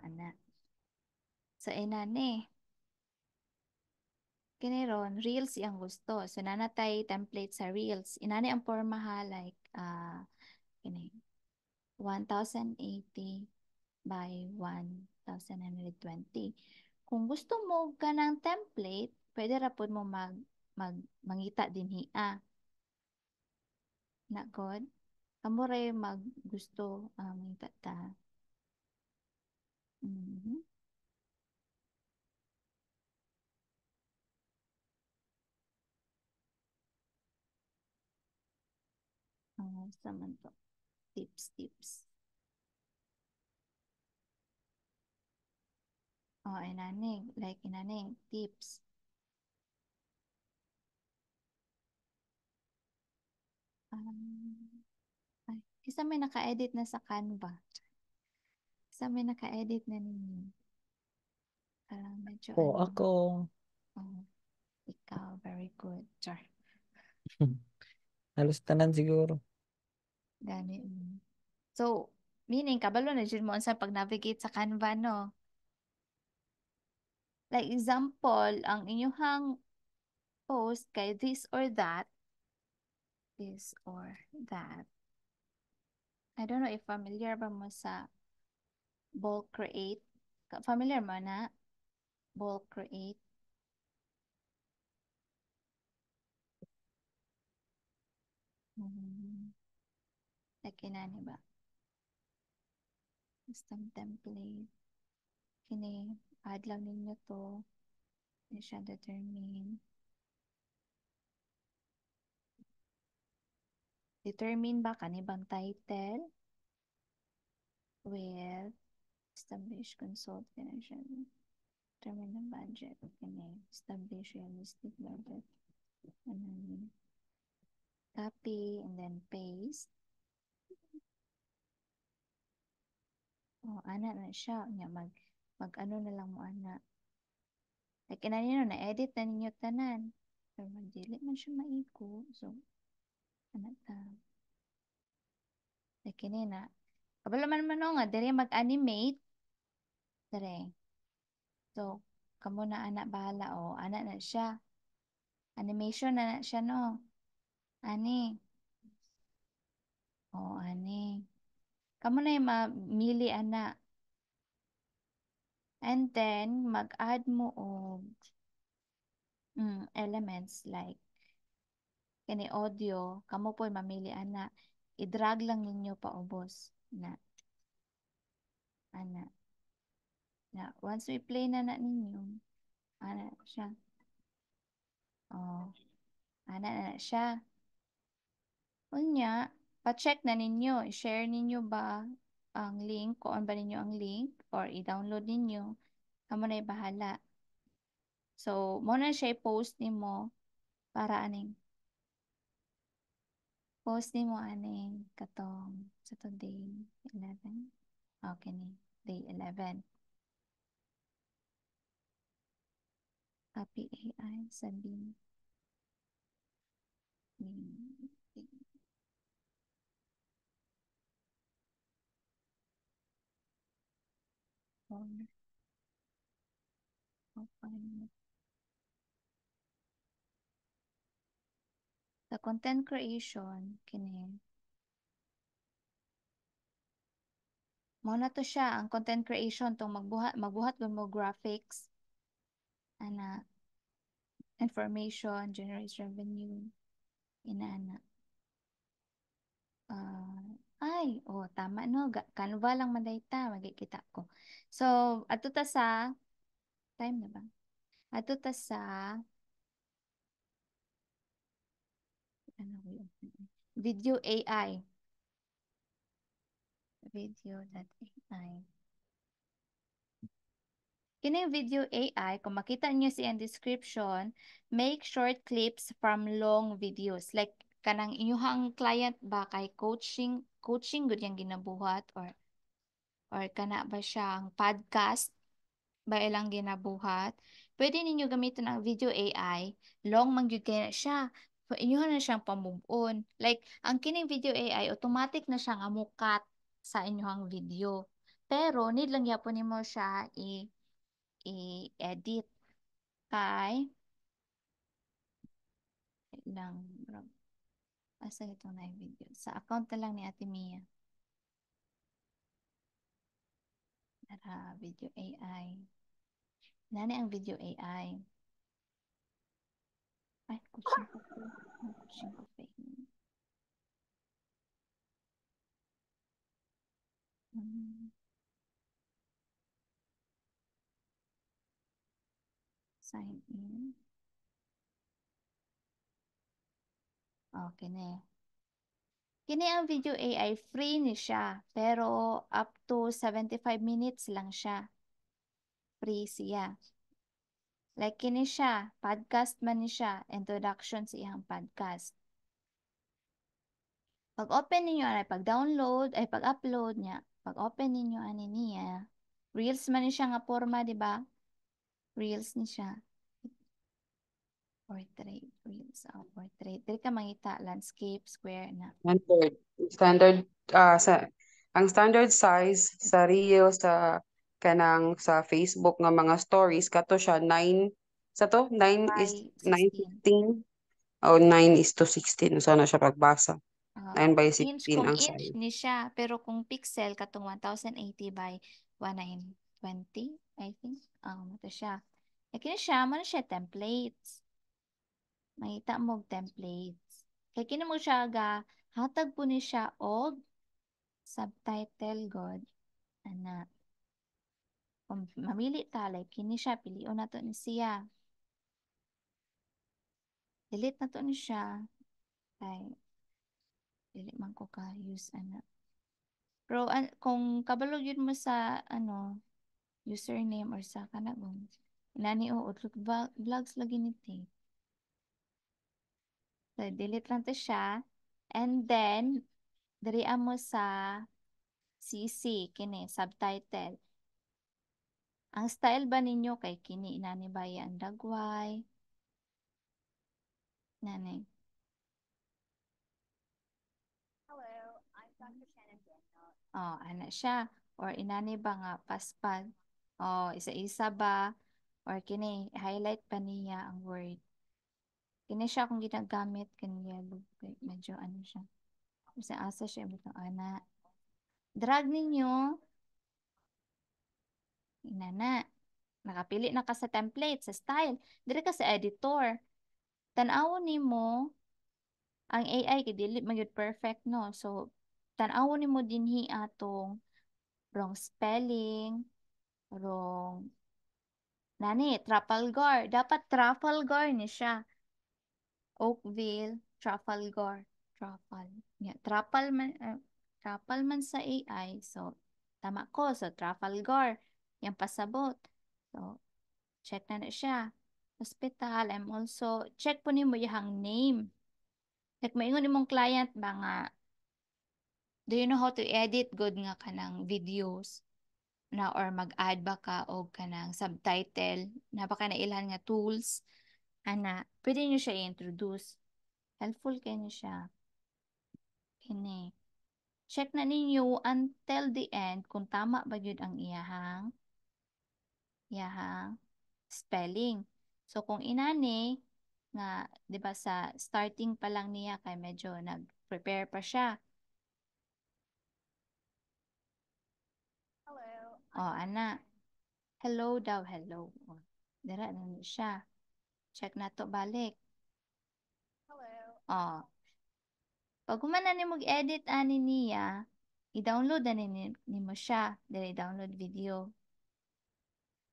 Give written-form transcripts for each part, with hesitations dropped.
ana. So, inani. Kini ron, Reels iyang gusto. So, nanatay template sa Reels. Inani ang forma ha, like, kini, 1080 by 1920. Kung gusto mo ka ng template, pwede ra po mo mangita din hiya. Na god. Amo ray mag gusto mangita ta. Mhm. Sa man to. Tips. Oh, inaning. Like, inaning. Tips. Um, ay, isa may naka-edit na sa Canva. Isa may naka-edit na ninyo. Medyo Oh, ano. ako. Oh, ikaw, very good. Char. Halos tanan siguro. Gani. So, meaning, kabalo na dyan mo sa pag-navigate sa Canva, no? Like, example, ang inyong post kay this or that. I don't know if familiar ba mo sa bulk create. Familiar mo na? Bulk create. Hmm. Like, inani ba? Custom template. Kini, add lang ninyo to. Hindi siya determine. Determine ba kanibang title? With establish consult financial. Determine the budget. Kini, establish realistic budget. And then, copy and then paste. Oh, ana na siya. Mag ano na lang mo ana. Like, ina ninyo, na-edit na ninyo tanan. Pero mag-dili man siya maiko. So, ana ta. Like, kini na. Kabalo man man nga, dere mag-animate. Dere. So, kamo na anak bahala o. Ana na siya. Animation na siya no. Ani. O, ani. Kamo na yung mamili anak. And then, mag-add mo og elements like kani audio. Kamo po mamili anak. I-drag lang ninyo pa ubos na. Ana. Na, once we play na ninyo, ana siya. Oh, ana na siya. Unya, pa-check na ninyo. I-share ninyo ba ang link? Kung ba ninyo ang link? Or i-download ninyo. Kamo na bahala. So, mo na siya i-post nimo para aning post nimo aning katong sa today 11. Okay ni. Day 11. Copy AI sabi. Hmm, sa content creation kini mo na to siya ang content creation tong magbuhat gud mo graphics ana information generates revenue inaana tama no Canva lang man dayta magkikita ko so ato ta sa time na ba ato ta sa ano ba yun? Video AI video.ai. Kini video AI, kung makita niyo siya description, make short clips from long videos. Like, kanang inyuhang client ba kay coaching gud yang ginabuhat or kana ba siyang podcast ba ilang ginabuhat. Pwede ninyo gamiton ang video AI, long man gyud kaya siya. So, inyo na siyang pamove-on. Like, ang kining video AI, automatic na siyang amukat sa inyong video. Pero need lang yapon nimo siya i-edit kay lang asa ito na yung video sa account na lang ni Ate Mia. Tara, video AI. Nani ang video AI. Ay, coaching cafe. Coaching cafe. Hmm. Sign in. Okay na. Kini ang video AI, free ni siya. Pero up to 75 minutes lang siya. Free siya. Like kini siya, podcast man ni siya, introduction sa iyang podcast. Pag open ninyo, pag-download, ay pag-upload niya, pag open ninyo, ani niya, reels man ni siya nga forma, di ba? Reels ni siya. Portrait, reels, portrait. Dili ka mangita, landscape, square na. Standard. Standard, ang standard size sa Rio sa Facebook nga mga stories kato siya 9 sa to 9 is By 16. 9:16 o 9:16 so na siya pagbasa. 9 by 16 Kung ang inch size. ni siya, pero kung pixel, katong 1080 by 1920, I think. Ito siya. Kini siya, man siya templates. Makita mo og templates. Kay kini mo siya hatag po ni siya og subtitle god. Ana. Kung mamili ta, like kini siya, pilion na to ni siya. Delete na to ni siya. Kay, dili man ko ka use ana. Pero kung kabalog yun mo sa username or sa kanagong inani o utlog vlogs lagi ni T. So, delete lang to siya. And then, dari mo sa CC, kini, subtitle. Ang style ba ninyo kay kini inani ba yan dagway? Nani. Oh, ana siya. Or inani ba nga paspal? Oh, isa-isa ba? Or kini, highlight pa niya ang word. Kini siya kung ginagamit, kini yellow. Medyo ano siya. Kasi asa siya butang ana. Drag ninyo. Inana. Nakapili na ka sa template, sa style. Dire ka sa editor. Tanawon nimo ang AI kay dili magyud perfect no. So tanawon nimo dinhi atong wrong spelling, wrong nani Trafalgar. Dapat Trafalgar ni siya. Oakville, Trafalgar, Trafal. Yeah, Trafal man sa AI. So tama ko. So Trafalgar. Yang pasabot. So check na siya. Hospital. I'm also, check po nimo yung name. Like, maingon imong client ba nga, do you know how to edit good nga kanang videos? Na or mag-add ba ka o kanang subtitle? Na baka na ilan nga tools? Ana, pwede nyo siya i-introduce. Helpful kayo niyo siya. Kini. Check na ninyo until the end kung tama ba yun ang iyahang spelling. So kung inani nga 'di ba sa starting pa lang niya kay medyo nag-prepare pa siya. Oh, ana. Hello daw, hello. Oh, dira na ni siya. Check na to balik. Oh, pag humana ni mag-edit ani niya, i-download na nimo siya. Dili download video.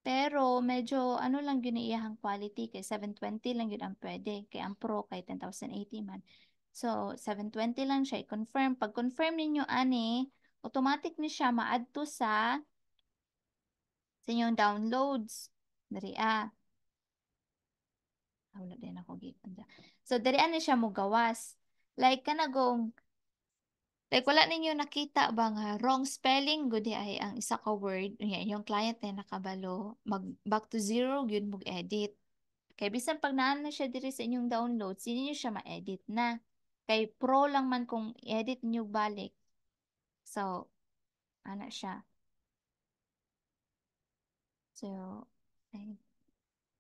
Pero medyo ano lang yun iyahang quality kay 720 lang yun ang pwede. Kay ang Pro kay 10,080 man. So 720 lang siya i-confirm. Pag confirm ninyo ani, automatic ni siya ma-add to sa inyong downloads. Dari wala din ako gikanda. So dari ni siya mo gawas. Like kanagong wala ninyo nakita ba nga wrong spelling gudi ay ang isa ka word yung client na nakabalo mag back to zero yun mo edit. Kay bisan pag naan na siya diri sa inyong download, sino niyo siya ma-edit na. Kay pro lang man kung edit niyo balik. So, ana siya. So, ay,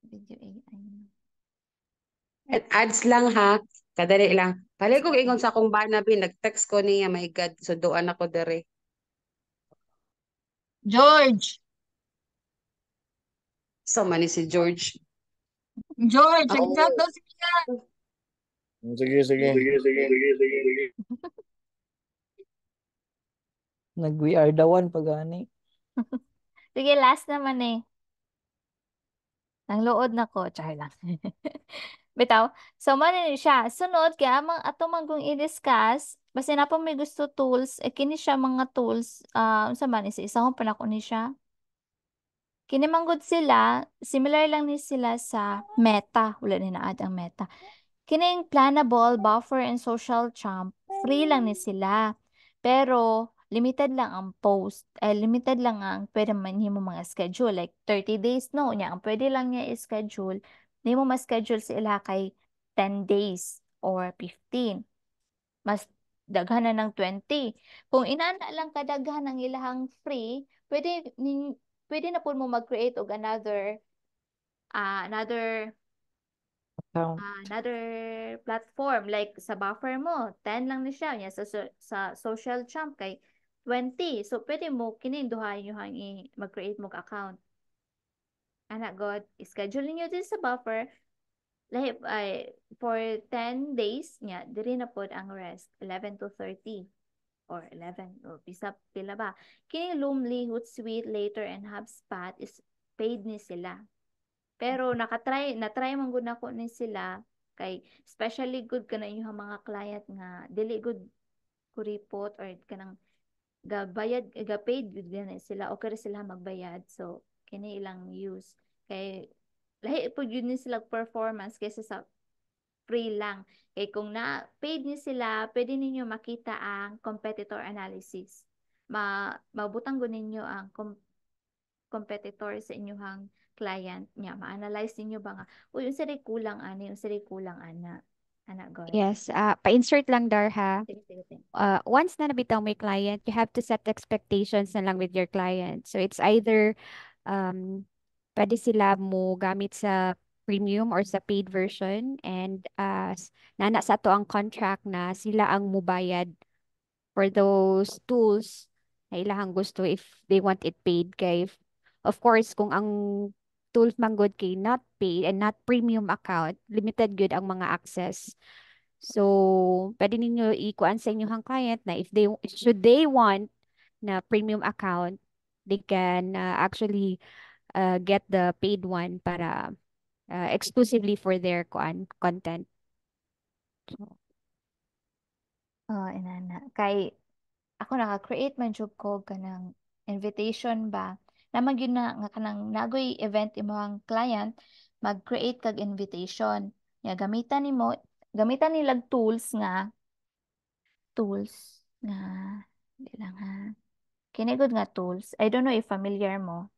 video AI. At ads lang ha. Kadali lang. Palay ko Sige. ingon sa akong bana bin, nag-text ko niya, my God, suduan ako dere. George! So man ni si George. George! Ako, Nag-chat daw si Mia! Sige, sige. Nag-we are the one pag ani. Sige, last naman eh. Nangluod na ko. Char lang. Bitaw. So, man ni siya. Sunod, kaya amang ato man kung i-discuss, basta na po may gusto tools, eh, kini siya mga tools, unsa man, isa akong panako ni siya. Kini manggod sila, similar lang ni sila sa Meta. Wala ni na-add ang Meta. Kining Planable, Buffer, and Social Champ, free lang ni sila. Pero, limited lang ang post. Limited lang ang pwede man mo mga schedule. Like, 30 days, no. Nya, ang pwede lang niya i-schedule, hindi mo ma-schedule sila kay 10 days or 15. Mas daghan na ng 20. Kung inana lang kadaghan ng ilahang free, pwede na po mo mag-create og another Account. another platform like sa buffer mo 10 lang ni siya nya sa social champ kay 20 so pwede mo kining duha inyo mag-create mo account ana god schedule niyo din sa buffer lahi ay for 10 days nya diri na pod ang rest 11 to 30 or 11 o bisa pila ba kining Loomly, Hootsuite, Later and HubSpot is paid ni sila. Pero na-try man gud nako ni sila kay especially good kana inyong mga client nga dili good ko report or kanang gabayad ga-paid gud gani sila okay ra sila magbayad so kini ilang use kay lahi po yun ni sila performance kaysa sa free lang kay kung na paid ni sila pwede ninyo makita ang competitor analysis mabutang gud ninyo ang competitor sa inyong client niya ma-analyze ninyo ba nga uy unsa day kulang ani unsa day kulang ana god Yes, pa-insert lang dar ha. sige sige sige. Once na nabitaw may client, you have to set expectations na lang with your client. So it's either pwede sila mo gamit sa premium or sa paid version and nana sa to ang contract na sila ang mubayad for those tools na ilahang gusto if they want it paid kay of course kung ang tools manggod kay not paid and not premium account limited good ang mga access so pwede ninyo ikuan sa inyong client na if they should they want na premium account they can actually get the paid one para exclusively for their content. So, Oh, inana. Kay ako naka-create man jud ko kanang invitation ba. Naman yun na nga kanang nagoy event imong client, mag-create kag invitation. Ya gamitan nilag tools nga di lang ha. Kini gud nga tools. I don't know if familiar mo.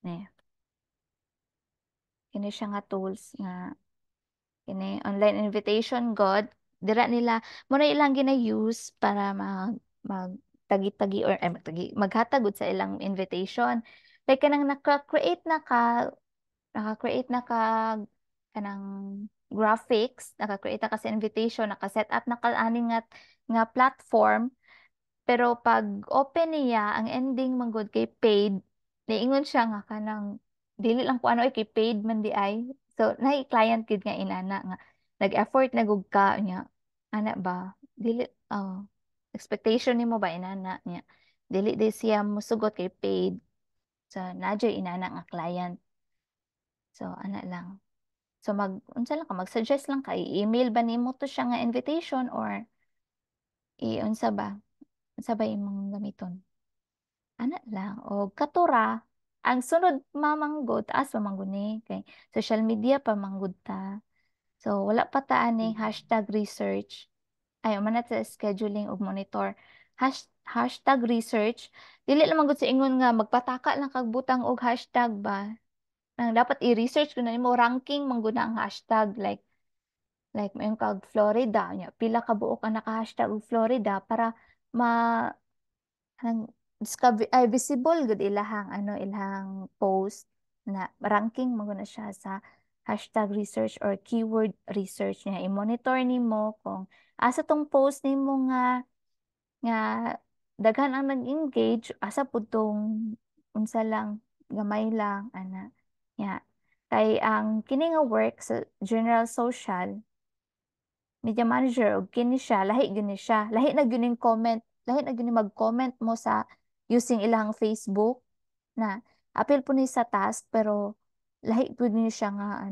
Ne. Kini siya nga tools nga kini online invitation god dira nila mo na ilang gina-use para mag tagi-tagi or maghatag gud sa ilang invitation like kanang naka-create na ka kanang graphics naka-create na ka sa invitation naka-set up na ka ani nga platform pero pag open niya ang ending man gud kay paid niingon siya nga kanang dili lang ko ano kay paid man di ay so nahi client gid nga inana nga nag-effort na gud ka niya ana ba dili expectation nimo ba inana niya dili di siya musugot kay paid sa nadyo inana nga client so ana lang so unsa lang ka mag-suggest lang ka i-email ba nimo to siya nga invitation or unsa ba imong gamiton ana lang o katura ang sunod mamanggod taas mamanggod ni kay social media pa manggod ta so wala pa ta aning hashtag research ay man na sa scheduling ug monitor hashtag research dili lang manggod sa ingon nga magpataka lang kag butang og hashtag ba nang dapat i-research ko na nimo ranking manggod na ang hashtag like mayon kag Florida nya pila ka buok ang naka-hashtag og Florida para ma ay visible gud ilahang ilahang post na ranking mo na siya sa hashtag research or keyword research niya. I-monitor nimo kung asa tong post nimo nga daghan ang nag-engage, asa pud tong unsa lang gamay lang ana. Ya. Kay ang kini nga work sa General Social media manager og kini siya lahi gyud siya lahi na gyud comment lahi na gyud mag-comment mo sa using ilang Facebook na apil po ni sa task pero lahi pud ni siya nga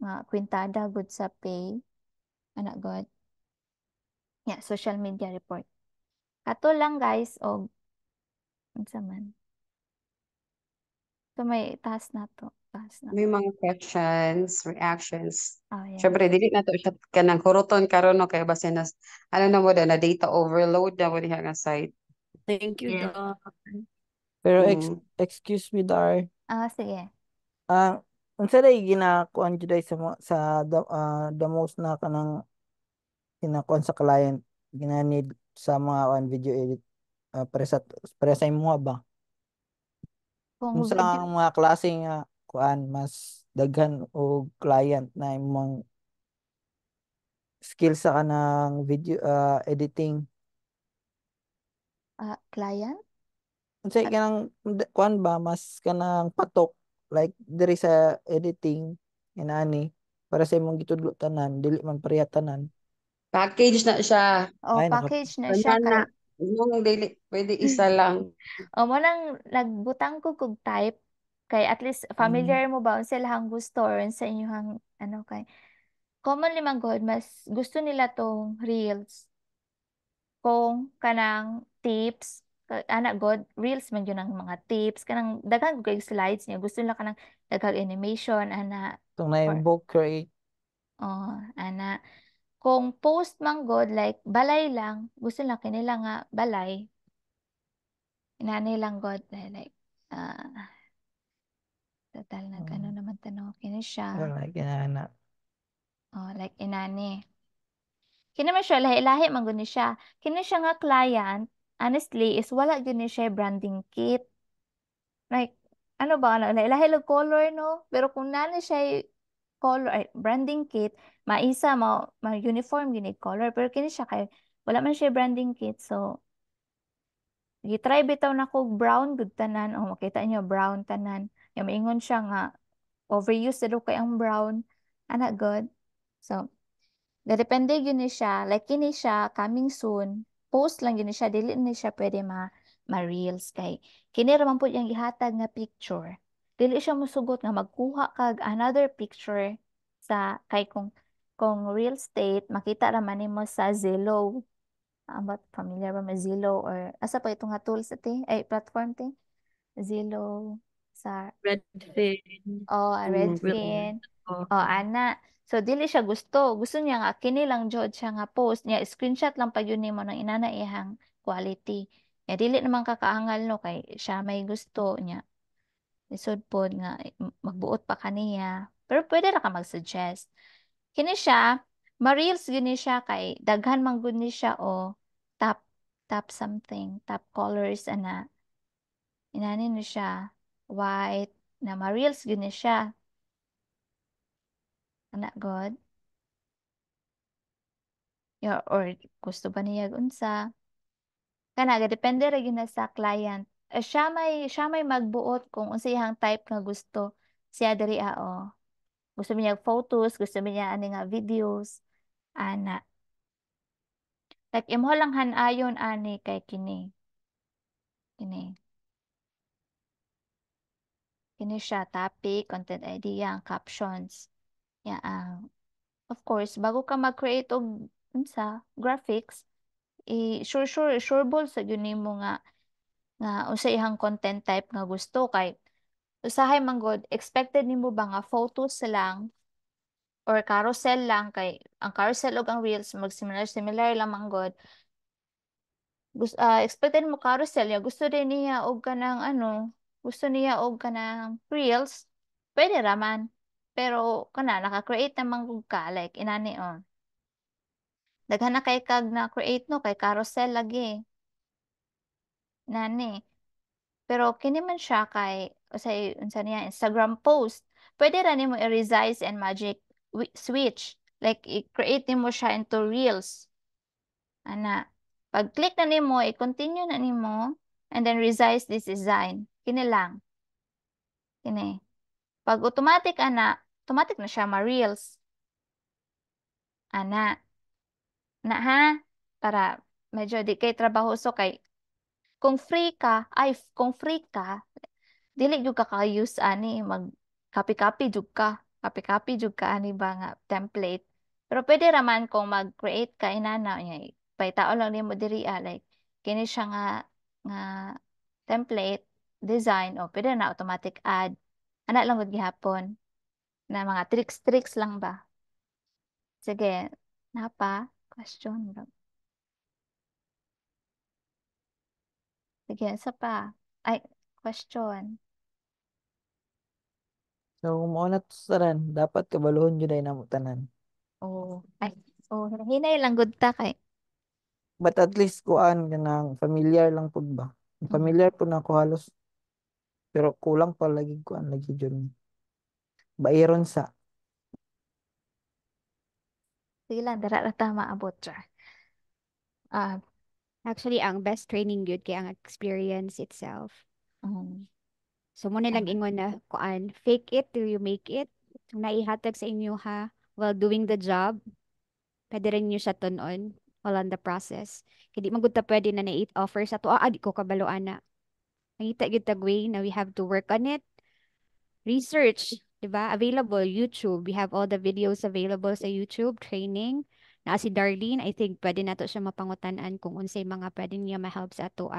nga kwintada good sa pay ana god social media report kato lang guys og unsa man so may task na to May mga questions, reactions. oh yes Syempre, dili na to siya kanang huruton karon no kay base na ano na mo na data overload na mo diha nga site. Thank you, Yes. Doc. Pero Mm. excuse me, Dar. sige Unsa day ginakuan jud sa the most na kanang kinakuan sa client ginanid sa mga video edit para sa imo ba? kung Unsa video ang mga klase nga kuan mas daghan og client na imong skill sa kanang video editing? client Unsay kanang kuan ba mas kanang patok like diri sa editing inani para sa imong gitudlo tanan dili man pareha tanan. Package na siya. Ay package na siya Banana. kay Yung daily, pwede isa lang. mo nang nagbutang ko kog type kay at least familiar mo ba unsa ilang gusto or sa inyong kay commonly man god mas gusto nila tong reels kung kanang tips ana god reels man yun ang mga tips kanang daghan kay slides niya gusto nila kanang daghang animation ana Itong na or book create. ana kung post man god like balay lang gusto nila kinila nga balay inani lang god like total nag naman tanaw kini siya Like inana. like inani kini man siya lahi-lahi man gud ni siya kini siya nga client honestly is wala gyud ni siya branding kit like ano ba lahi-lahi lang color no pero kung nani siya color branding kit maisa ma uniform gini color pero kini siya kay wala man siya branding kit so gitry bitaw na ko brown gud tanan makita niyo brown tanan yung maingon siya nga overuse na daw kay ang brown ana god so depende yun ni siya like kini siya coming soon post lang yun ni siya dili ni siya pwede ma reels kay kini ra man pud yung gihatag nga picture dili siya mosugot nga magkuha kag another picture sa kay kung real estate makita ra man nimo sa Zillow but familiar ba mo Zillow or asa pa itong nga tools ate ay platform te Zillow sa Redfin. Redfin. Oh. Ana. So, dili siya gusto. Gusto niya nga, kini lang jud siya nga post niya. Screenshot lang pa yun nimo ng inana ihang quality. Dili naman kakaangal no, kay siya may gusto niya. Lisod pod nga, magbuot pa kaniya. Pero pwede ra ka mag-suggest. Kini siya, ma-reels gini siya kay daghan man gud ni siya top top something, top colors ana. Inani ni siya white na ma-reels gini siya. Anak God. Or gusto ba niya unsa? Kana depende ra gyud na sa client. Siya may magbuot kung unsa iyang type nga gusto. Siya diri Gusto niya photos, gusto niya ani nga videos, ana. Like imong lang han-ayon ani kay kini. Kini. Kini siya topic, content idea, captions. Ya of course, bago ka mag-create og unsa, graphics, sure sa gyud nimo nga unsa ihang content type nga gusto kay usahay man gud expected nimo ba nga photos lang or carousel lang kay ang carousel ug ang reels similar lang man gud expected mo carousel ya gusto din niya og kanang gusto niya og kanang reels pwede raman pero kana naka-create naman gud ka like inani daghan na kay kag na create no kay carousel lagi nani. Pero kini man siya kay usay unsa niya Instagram post. Pwede ra nimo i-resize and magic switch. Like i-create nimo siya into reels. Ana. Pag click na nimo, i-continue na nimo and then resize this design. Kini lang. Kini. Pag automatic na siya ma-reels. Ana. Na ha? Para medyo di kay trabahoso kay kung free ka, dili jud ka ka-use ani mag copy-copy jud ka. Copy-copy jud ka ani ba nga template. Pero pwede raman kung mag-create ka inana nya pahitao lang nimo diri like kini siya nga template design o pwede na automatic add. Ana lang gud gihapon na mga tricks lang ba. Sige, napa question ba? Sige, isa pa. Ay, question. So, mao na to saran, dapat kabaluhon jud ay namo tanan. Oh, ay, oh, hinay lang gud ta kay. But at least kuan kanang familiar lang pud ba. Familiar pud na ako halos, pero kulang pa lagi kuan lagi jud. Bairon sa. Sige lang, dara ra ta maabot ra. Ah, Actually, ang best training yun kay ang experience itself. mm, So, mo nilang tama. ingon na kuan, fake it till you make it. Kung naihatag sa inyo ha, while doing the job, pwede rin nyo siya tunon while on the process. Kaya di magud ta pwede na na-offer sa to, di ko kabaloan na. Nangita gyud tag way na we have to work on it. Research, di ba? Available, YouTube. We have all the videos available sa YouTube, training. Na si Darlene, I think pwede na to siya mapangutan-an kung unsay mga pwede niya ma-help sa ato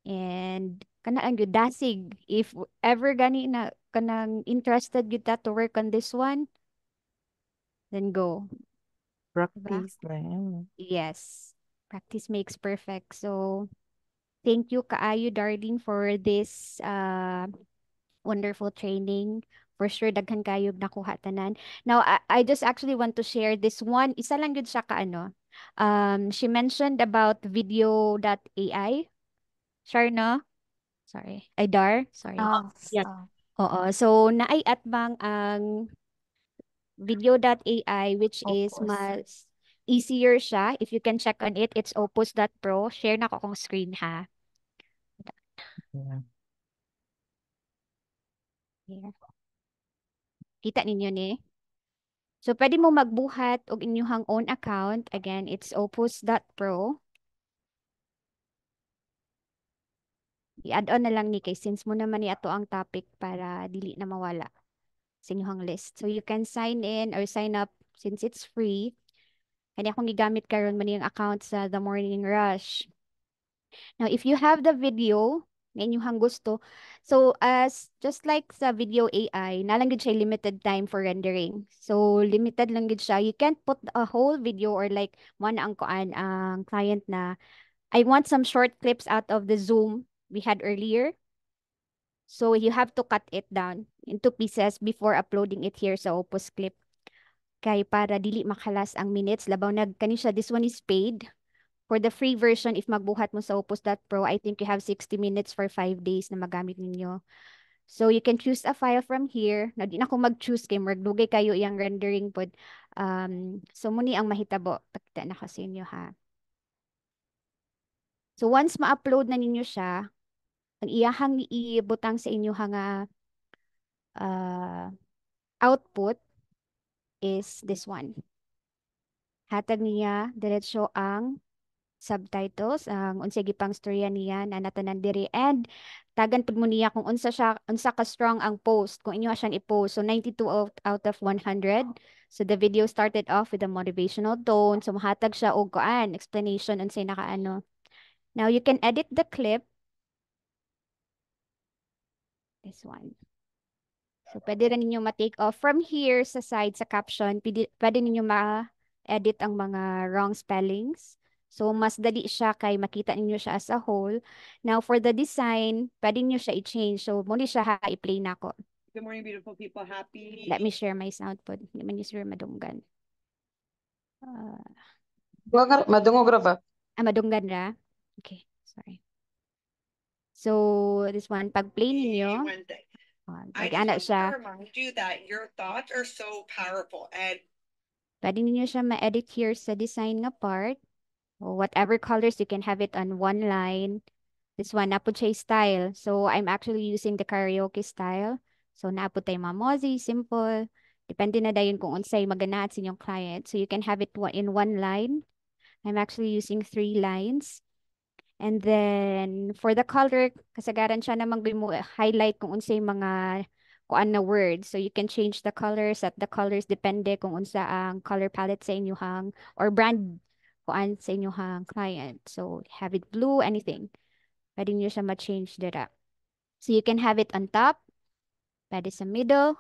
And kana ang gyud dasig if ever gani na kanang interested gyud ta to work on this one, then go, diba? Practice lang. Yes. Practice makes perfect. So, thank you kaayo Darlene for this wonderful training. For sure daghan kayo nakuha tanan. Now, I just actually want to share this one. Isa lang gyud siya ka ano. She mentioned about video.ai. Sharna? Sorry. Aydar? Sorry. Oh, Yes. oh. Oo. So, naay atbang ang video.ai which is Opus. mas easier siya. If you can check on it, it's opus.pro. Share na ko kong screen ha. Yeah. Here. Kita ninyo ni? So, pwede mo magbuhat og inyong own account. Again, it's opus.pro. I-add on na lang ni kay since mo naman ni ato ang topic para dili na mawala sa inyong list. So, you can sign in or sign up since it's free. Kaya akong gigamit karon man yung account sa The Morning Rush. Now, if you have the video na inyong gusto, so as just like sa video AI, nalang gid siya limited time for rendering. So, limited lang gid siya. You can't put a whole video or like one ang kuan ang client na I want some short clips out of the Zoom we had earlier. So, you have to cut it down into pieces before uploading it here sa Opus Clip. Kay para dili makalas ang minutes labaw nagkani siya this one is paid. For the free version, if magbuhat mo sa Opus.pro, I think you have 60 minutes for 5 days na magamit ninyo. So you can choose a file from here. Na di na ko mag-choose kay magdugay kayo iyang rendering pod. So muni ang mahitabo. Pakita na ko sa inyo ha. So once ma-upload na ninyo siya, ang iyahang ibutang sa inyo nga output is this one. Hatag niya diretso ang subtitles ang unsa gipang storya niya na natanan diri and tagan pud mo niya kung unsa ka strong ang post kung inyo siyang i-post. So 92 out of 100. So the video started off with a motivational tone. So mahatag siya og kuan explanation unsay nakaano. Now you can edit the clip. This one. So pwede rin ninyo ma-take off from here sa side sa caption. Pwede ninyo ma-edit ang mga wrong spellings. So, mas dali siya kay makita ninyo siya as a whole. Now, for the design, pwede niyo siya i-change. So, muli siya i-play na ko. Good morning, beautiful people. Happy. Let me share my sound po. Hindi man sure madunggan. Madungog ra ba? Madunggan ra? Okay, sorry. So this one, pag play ninyo, Wednesday. I pag just ana want siya, to remind you that your thoughts are so powerful and pwede ninyo siya ma-edit here sa design nga part. O whatever colors, you can have it on one line. This one, napod siya style. So I'm actually using the karaoke style. So napod tayo mamozi, simple. Depende na dayon kung unsay maganahan sa inyong client. So you can have it in one line. I'm actually using 3 lines. And then for the color, kasagaran siya namang mo highlight kung unsay mga kuan na words. So you can change the colors, set the colors depende kung unsa ang color palette sa inyong or brand kuan sa inyong client. So have it blue, anything. Pwede nyo siya ma-change dira. So you can have it on top, pwede sa middle,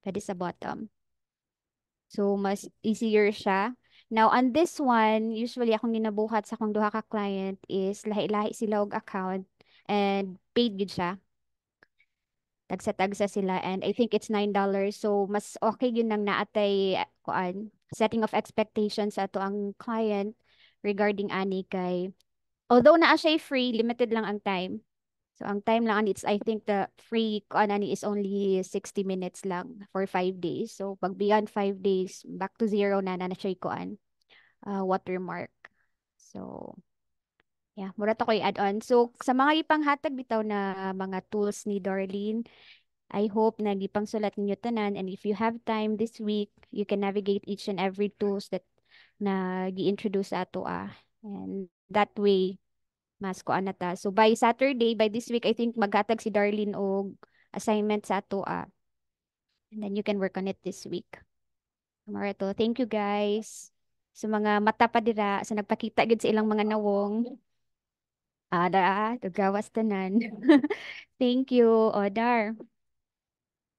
pwede sa bottom. So mas easier siya. Now on this one, usually akong ginabuhat sa akong duha ka client is lahi-lahi sila og account and paid gid siya. Tagsa-tagsa sila and I think it's $9. So mas okay yun nang naatay kuan setting of expectations sa ato ang client regarding ani kay although naa siya free, limited lang ang time. So ang time lang ani it's I think the free kuan ani is only 60 minutes lang for 5 days. So pag beyond 5 days, back to zero na siya kuan watermark. So yeah, mura to ko'y add-on. So sa mga ipanghatag bitaw na mga tools ni Darlene, I hope na gipang sulat ninyo tanan and if you have time this week, you can navigate each and every tools that na gi-introduce sa ato And that way, mas kuan na ta. So by Saturday, by this week, I think maghatag si Darlene og assignment sa ato And then you can work on it this week. Marito, thank you guys. Sa mga mata pa dira, sa nagpakita gid sa ilang mga nawong. Gawas tanan. Thank you, Odar.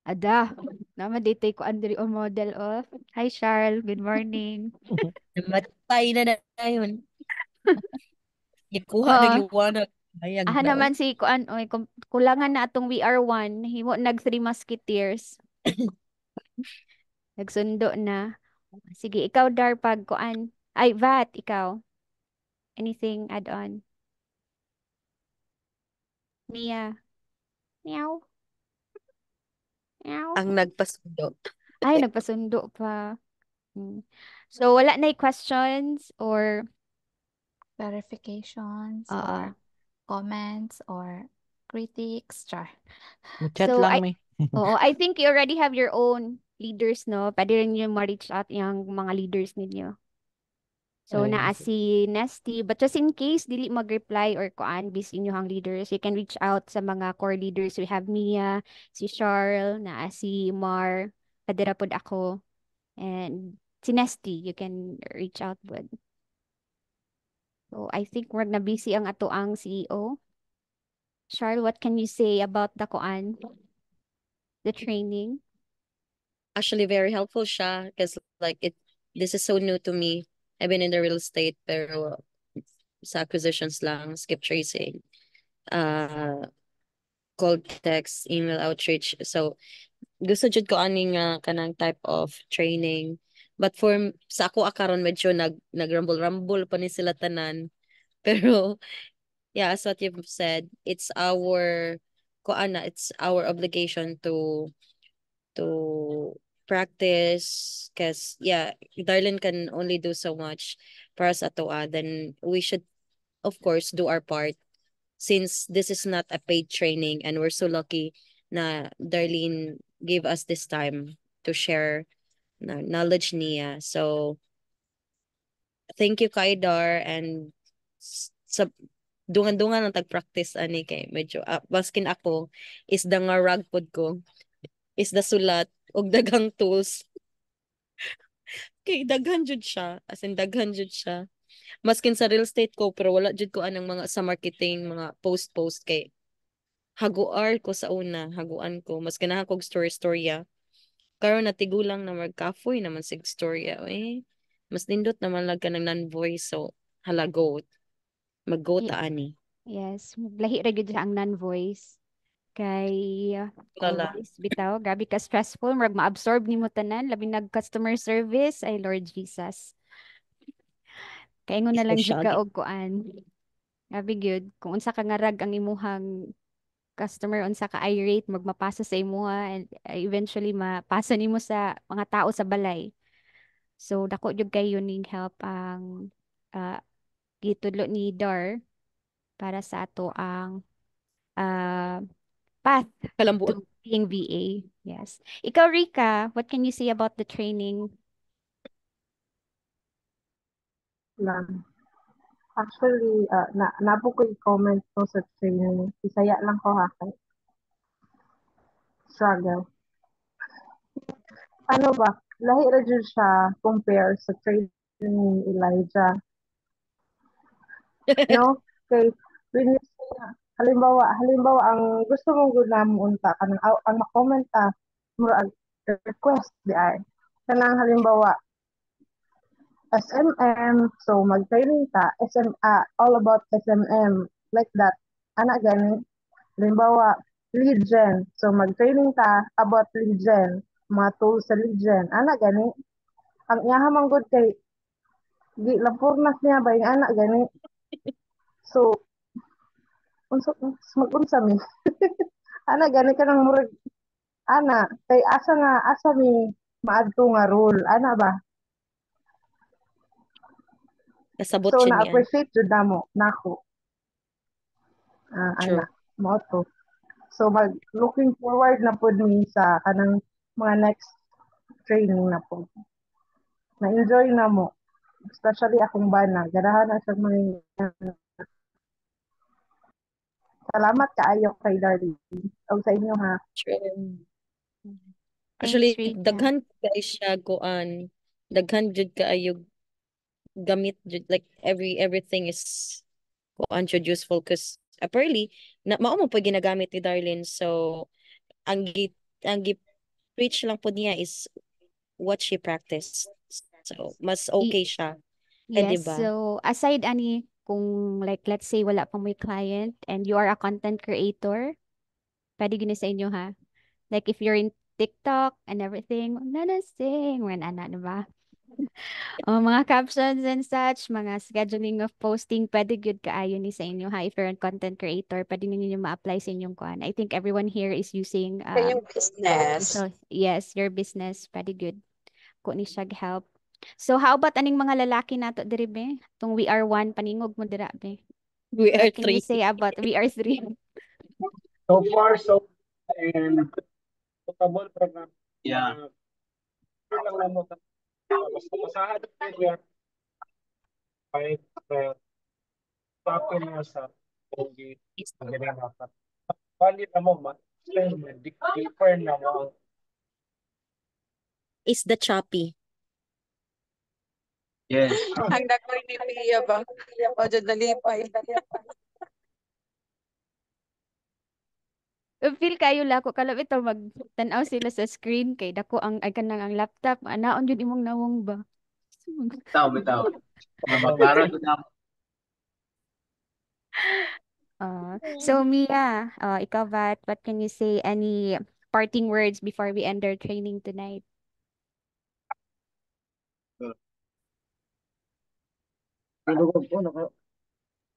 Ada, date ko andiri o model of. Hi, Charles. Good morning. Namatay na yun. Ikuha Oh, nagliwanag. Hayag aha daw. naman si kuan oy kulangan na atong WR1 himo nag Three Musketeers. Nagsundo na. Sige, ikaw Dar pag kuan. Ay, Vat, ikaw. Anything add on? Mia. Meow. Meow. Ang nagpasundo. Ay, nagpasundo pa. So, wala na questions or Clarifications uh, or comments or critics, char. Chat so lang I may. I think you already have your own leaders, no? Pwede rin nyo ma-reach out yung mga leaders ninyo. So, Ay, naa si Nesty. But just in case, dili mag-reply or kuan bis inyong leaders, you can reach out sa mga core leaders. We have Mia, si Charles, naa si Mar, padira pod ako. And si Nesty, you can reach out with. So, I think we're na busy ang ato ang CEO. Charles, what can you say about the kuan? The training? Actually, very helpful siya because this is so new to me. I've been in the real estate pero sa acquisitions lang, skip tracing, cold text, email outreach. So, gusto jud ko ani nga kanang type of training. But sa ako akaron medyo nagrumble-rumble pa ni sila tanan. Pero yeah, as what you've said, it's our obligation to practice because yeah, Darlene can only do so much para sa ato then we should of course do our part since this is not a paid training and we're so lucky na Darlene gave us this time to share knowledge niya. So thank you Kaidar and sa dungan-dungan ang tag-practice ani kay medyo baskin ako is the nga rag pod ko is the sulat og daghang tools kay daghan jud siya as in daghan jud siya maskin sa real estate ko pero wala jud ko anang mga sa marketing mga post kay haguar ko sa una haguan ko mas ganahan kog storya karon natigulang na magkafoy naman sig storya mas nindot naman lag ka ng non-voice so halago mag-go ta ani Yes, lahi ra gyud siya ang non-voice. Kay kung lala voice bitaw, grabe ka stressful, murag ma-absorb nimo tanan, labi nag customer service, ay Lord Jesus. Kay ingon na lang jud social ka og kuan. Grabe gyud, kung unsa ka nga rag ang imuhang customer unsa ka irate magmapasa sa imuha and eventually mapasa nimo sa mga tao sa balay. So dako jud kayo ning help ang gitudlo ni Dar para sa ato ang path Kalambuan. to being VA. Yes. Ikaw, Rika, what can you say about the training? Lang. Actually, napo ko i-comment ko sa training. Isaya lang ko ha. Struggle. Ano ba? Lahi ra jud siya compare sa training ni Elijah. No? Kay when you say halimbawa ang gusto mong gud namo unta kanang ang ma-comment mura request di ay. Kanang halimbawa SMM, so mag-training ta, all about SMM, like that. Ana gani, halimbawa, lead gen, so mag-training ta about lead gen, mga tools sa lead gen. Ana gani, ang iyaha manggod kay, di lapurnas niya ba yung ana gani. So, mag-unsa mi. Ana gani ka ng murag, ana, kay asa mi maadto nga rule, ana ba? Kasabot So, siya niya. na-appreciate jud namo nako. True. Ana, mo to. So looking forward na pod mi sa kanang mga next training na pod. Na-enjoy na mo. Especially akong bana. Ganahan na siya mga salamat kaayo kay Darlene. O sa inyo ha. True. Thanks, Actually, Rika. daghan kay siya kuan. Daghan jud kaayo gamit jud like everything is kuan jud useful because apparently mao mo pa ginagamit ni Darlene. So ang preach lang po niya is what she practiced. So mas okay siya. Yes, Diba? so aside ani kung like let's say wala pang may client and you are a content creator, pwede gini sa inyo ha. Like if you're in TikTok and everything, nanasing, ana, diba? Mga captions and such, mga scheduling of posting, pwede good kaayo ni sa inyo ha. If you're a content creator, pwede ninyo ma-apply sa inyong kuan. I think everyone here is using Kayong business. so yes, your business, pwede good. Kung ni siya help. So how about aning mga lalaki nato diri be? Tung we are one paningog mo dira be. We are What can you three. say about we are three? So far, so and potable program. Yeah. Lang lang mo basta masahan we are five tapos na sa pogi ang ganyan dapat. Bali na mo ma deeper na mo Is the choppy. Yes. Ang dakoy ni Pia ba? O dyan nalipay. Feel kayo lako kalab ito magtanaw sila sa screen kay dako ang ay kanang ang laptop anaon jud imong nawong ba. Bitaw. Maklaro ko na. So Mia, ikaw ba, what can you say? Any parting words before we end our training tonight?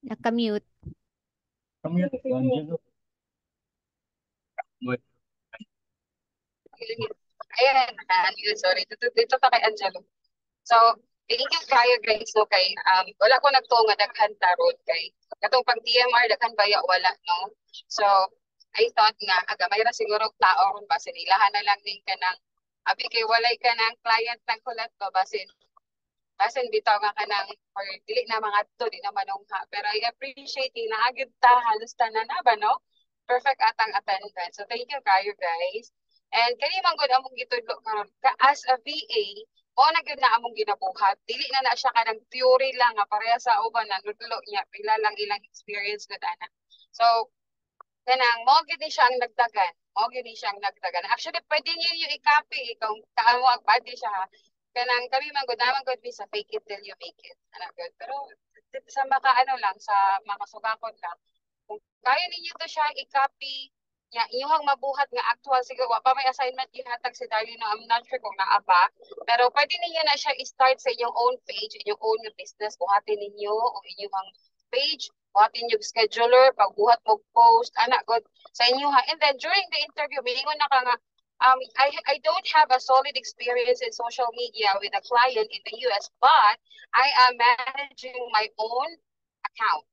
Nakamute. Ayan, sorry. Dito pa kay Angelo. So, thank you kayo guys no kay wala ko nagtuo nga daghan tarot kay katong pag TMR daghan baya wala no. So, I thought nga agamay ra siguro tao ron basin ilahan na lang ning kanang abi kay walay ka ng client nagkulat ba basin bitaw nga kanang or dili na mga to di naman ha pero I appreciate na agad ta halos tanan na ba no. Perfect atang attendance. So, thank you kayo guys. And kani man gud among gitudlo karon as a VA o na gyud na among ginabuhat dili na siya kanang theory lang nga pareha sa uban na nudlo niya pila lang ilang experience gud ana. So kanang mo gyud ni siya ang nagdagan. Mo gyud ni siya ang nagdagan. Actually pwede niyo i-copy ikaw kaamo ang body siya ha. Kanang kami man gud naman gud sa fake it till you make it. Ana gud pero sa maka ano lang sa makasugakon lang. Kung kaya ninyo to siya i-copy ya inyong mabuhat nga actual siguro wa pa may assignment gihatag si Dario na I'm not sure kung naa pa pero pwede ninyo na siya i-start sa inyong own page inyong own business buhatin ninyo o inyong page buhatin yung scheduler, pagbuhat mo post, anak god sa inyo ha. And then during the interview, milingon na ka nga, I don't have a solid experience in social media with a client in the US, but I am managing my own account.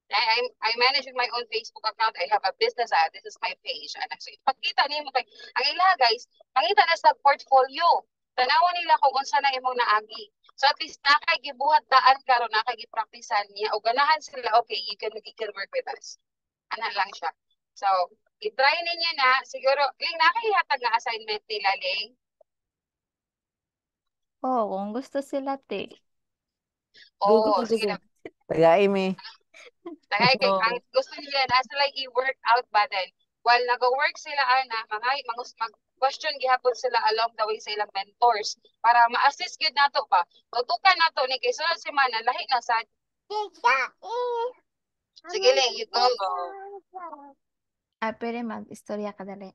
I'm managing my own Facebook account. I have a business ad. This is my page. Anak, so ipakita niyo mo kay ang ila guys, pangita na sa portfolio. Tanawon nila kung unsa na imong naagi. So at least nakagibuhat daan karon nakagipraktisan niya o ganahan sila, okay, you can work with us. Ana lang siya. So, i-try ninyo na siguro ling nakahihatag nga assignment nila ling. Oo, kung gusto sila, te. Oo, sige na. Tagaim eh. Tagay kay ang gusto nila na sila i-work out ba then while nag-work sila ana mag-question gihapon sila along the way sa ilang mentors para ma-assist gid nato ba tutukan nato ni kay sunod semana lahi na sad. Sige lang, you go. Pwede mag-istorya ka dali.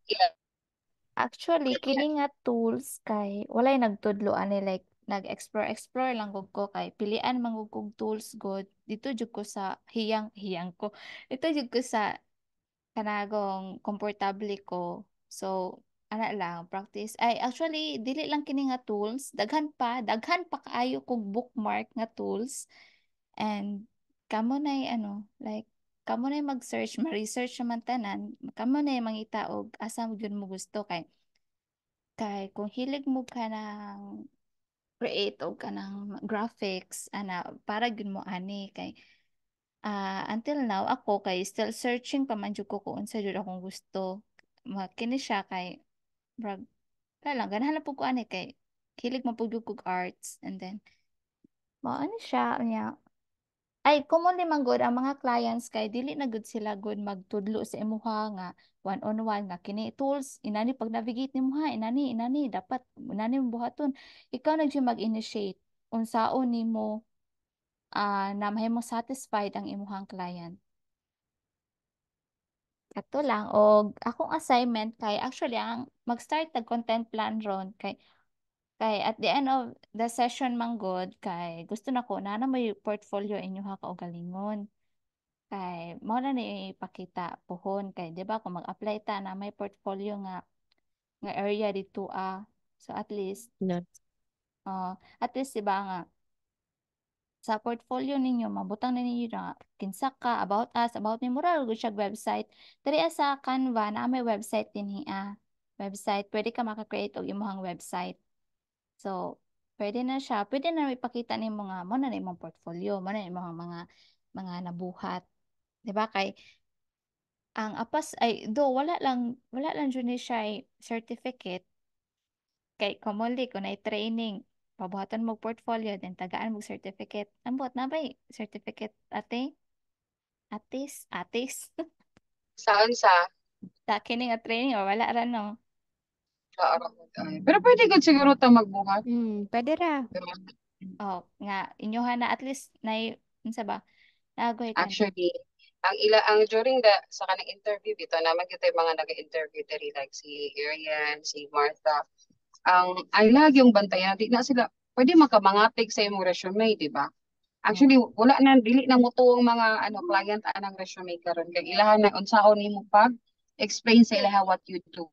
Yeah. Actually, kini nga tools kay walay nagtudlo ani like nag-explore lang gud ko kay pilian man gud kog tools good dito jud ko sa hiyang ko. Dito jud ko sa kanagong komportable ko. So, ana lang practice. Ay actually dili lang kini nga tools, daghan pa kaayo kog bookmark nga tools. And kamo na like kamo na mag-search, ma-research naman tanan, kamo na mangita og asa mo gyud mo gusto kay kung hilig mo ka ng create og kanang graphics para gyud mo ani kay until now ako kay still searching pa man jud ko kung unsa jud akong gusto. Kini siya kay brag lang ganahan na pud ko ani kay hilig man pud jud kog arts and then mao ani siya niya. Ay, commonly man good ang mga clients kay dili na good sila good magtudlo sa imuha nga one-on-one nga kini tools inani pag navigate nimuha inani dapat inani mo buhaton. Ikaw na gyud mag-initiate unsaon nimo na mahimo satisfied ang imuhang client. Kato lang og akong assignment kay actually ang mag-start tag content plan ron kay at the end of the session man good kay gusto na ko na may portfolio inyo ha kaugalingon kay mao na ni ipakita puhon kay di ba kung mag-apply ta na may portfolio nga area dito so at least di ba nga sa portfolio ninyo mabutang na ninyo na kinsa ka about us about ni moral gud siya website diri sa Canva na may website dinhi website pwede ka maka-create og imong website. So, pwede na ipakita ni mga mo na imong portfolio, mo na imong mga nabuhat. 'Di ba kay ang apas ay wala lang jud ni siya certificate kay commonly kung ay training pabuhatan mo portfolio then tagaan mo certificate. Ambot na bay certificate atis Saan sa sa kini nga training o wala ra no. Pero pwede gud siguro ta magbuhat. Pwede ra. Nga inyohan na at least na unsa ba? Nagoy ka. Actually, ang during sa kanang interview dito naman kita yung mga naga-interview diri like si Arian, si Martha. Ang lagi yung bantayan di na sila pwede makamangatig sa imong resume, di ba? Actually wala na dili na mo tuong mga client anang resume karon kay ilahan na unsaon nimo pag explain sa ilaha what you do.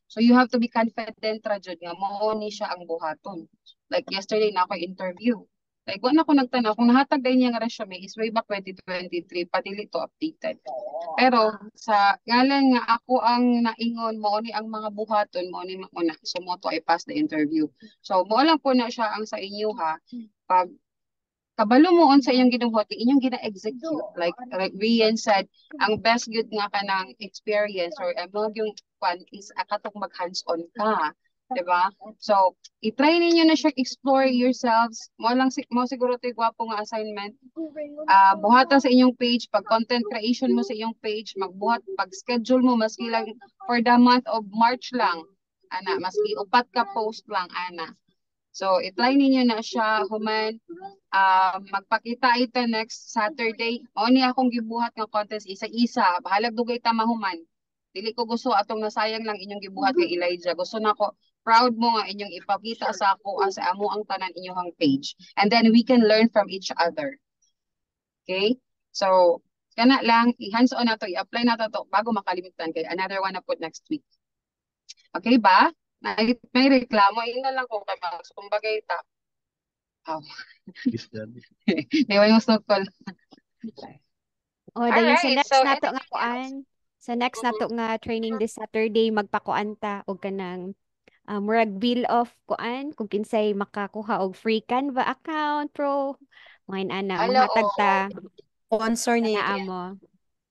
So you have to be confident ra jud nga mao ni siya ang buhaton. Like yesterday na ako interview. Like wala ko nagtanaw kung nahatag din niya nga resume is way back 2023 pa dili to updated. Pero sa ngalan nga ako ang naingon mo ni ang mga buhaton mo ni una so mo to I pass the interview. So mo lang po na siya ang sa inyo ha pag kabalo mo on sa iyong ginubuhat inyong gina-execute like Rian said ang best good nga kanang experience or among yung one is akatong mag hands-on ka. Diba? So, i-try ninyo na siya explore yourselves. Mo siguro ito gwapo nga assignment. Buhatan sa inyong page, pag content creation mo sa iyong page, magbuhat, pag schedule mo, maski lang for the month of March lang, maski 4 ka post lang, So, i-try ninyo na siya, human, magpakita ito next Saturday. O ni akong gibuhat ng contest, isa-isa, bahalag dugay ta mahuman. Dili ko gusto atong nasayang lang inyong gibuhat kay Elijah. Gusto na ko, proud mo nga inyong ipakita sa ako sa amo ang tanan inyong page. And then we can learn from each other. Okay? So, kana lang, i-hands-on na to, i-apply na to bago makalimutan kay another one na po next week. Okay ba? May reklamo, yun na lang ko kay Max. Kumbagay ta. Oh. Di ba yung sukol? O, dayon sa Alright, next so nato nga anything else? kuan. Sa next nato nga training this Saturday, magpakuan ta og kanang murag bill of kuan kung kinsay makakuha og free Canva account pro. Ngayon ana, Hello, manghatag ta Sponsor ni na amo.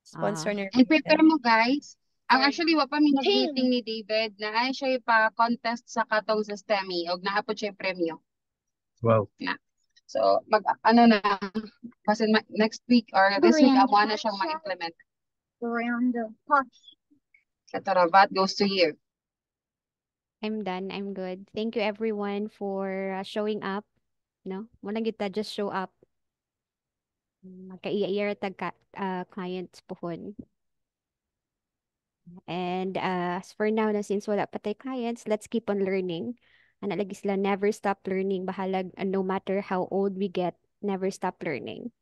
sponsor ni and prepare mo guys. Ang Sorry. actually, wa pa mi nag-meeting ni David na ay siya pa-contest sa katong systemi og naapod siya premyo. Wow. Na. So, ano na, kasi next week or this week, amo na siyang ma-implement. Katarabat goes to you. I'm done. I'm good. Thank you everyone for showing up. No? Wala kita just show up. Magkaiya tag clients pohon. And as for now na since wala pa tayo clients, let's keep on learning. Ana lagi sila never stop learning. Bahalag no matter how old we get, never stop learning.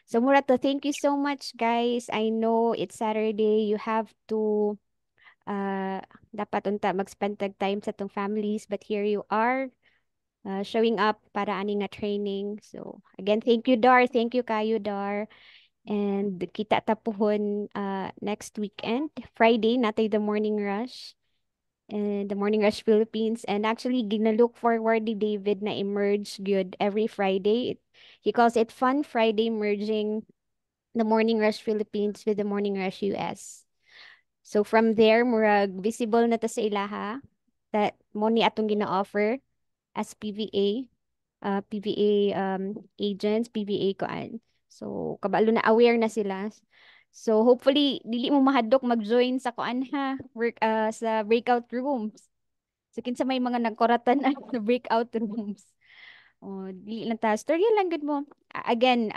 So Murato, thank you so much guys. I know it's Saturday. You have to dapat unta mag-spend tag time sa tong families, but here you are showing up para ani nga training. So again, thank you Dar. Thank you kayo Dar. And kita tapuhon next weekend, Friday, natay the Morning Rush. And the Morning Rush Philippines. And actually, gina-look forward ni David na emerge good every Friday. He calls it Fun Friday, merging the Morning Rush Philippines with the Morning Rush US. So from there, murag visible na ta sa ilaha that mo ni atong gina-offer as PVA, agents, PVA koan. So kabalo na aware na sila. So hopefully dili mo mahadlok mag-join sa kuan ha, sa breakout rooms. So kinsa may mga nagkoratan na breakout rooms. Oh, dili lang ta story lang gud mo. Again,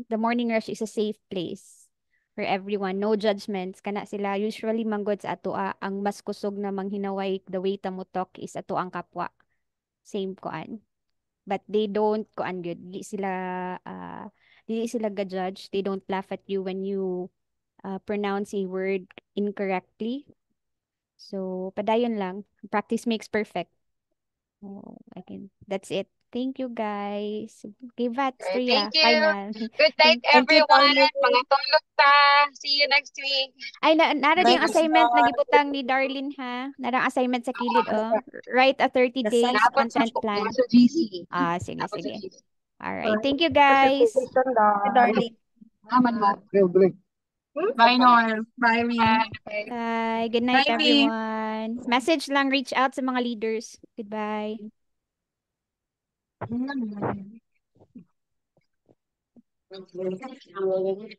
the Morning Rush is a safe place for everyone. No judgments kana sila usually manggod sa ato ang mas kusog na manghinaway the way ta mo talk is ato ang kapwa. Same kuan. But they don't kuan good. Dili sila ga-judge. They don't laugh at you when you pronounce a word incorrectly. So, padayon lang. Practice makes perfect. Oh, that's it. Thank you, guys. Okay, Vats, Okay, Tria, thank you. final. Good night, Thank you, everyone. Darlene. Mga tulog ta. See you next week. Ay, nara Thank yung you, assignment na Star. gibutang ni Darlene, ha? Narang assignment sa kilid, oh. Write a 30 days Dapat content plan. sa GC. Sige, Dapat sa sige. GC. Alright. Thank you, guys. Presentation daw. Darlene. Naman mo. Bye, Noel. Bye, Rin. Bye. Bye. Good night, Bye, Rin. everyone. Message lang, reach out sa mga leaders. Goodbye.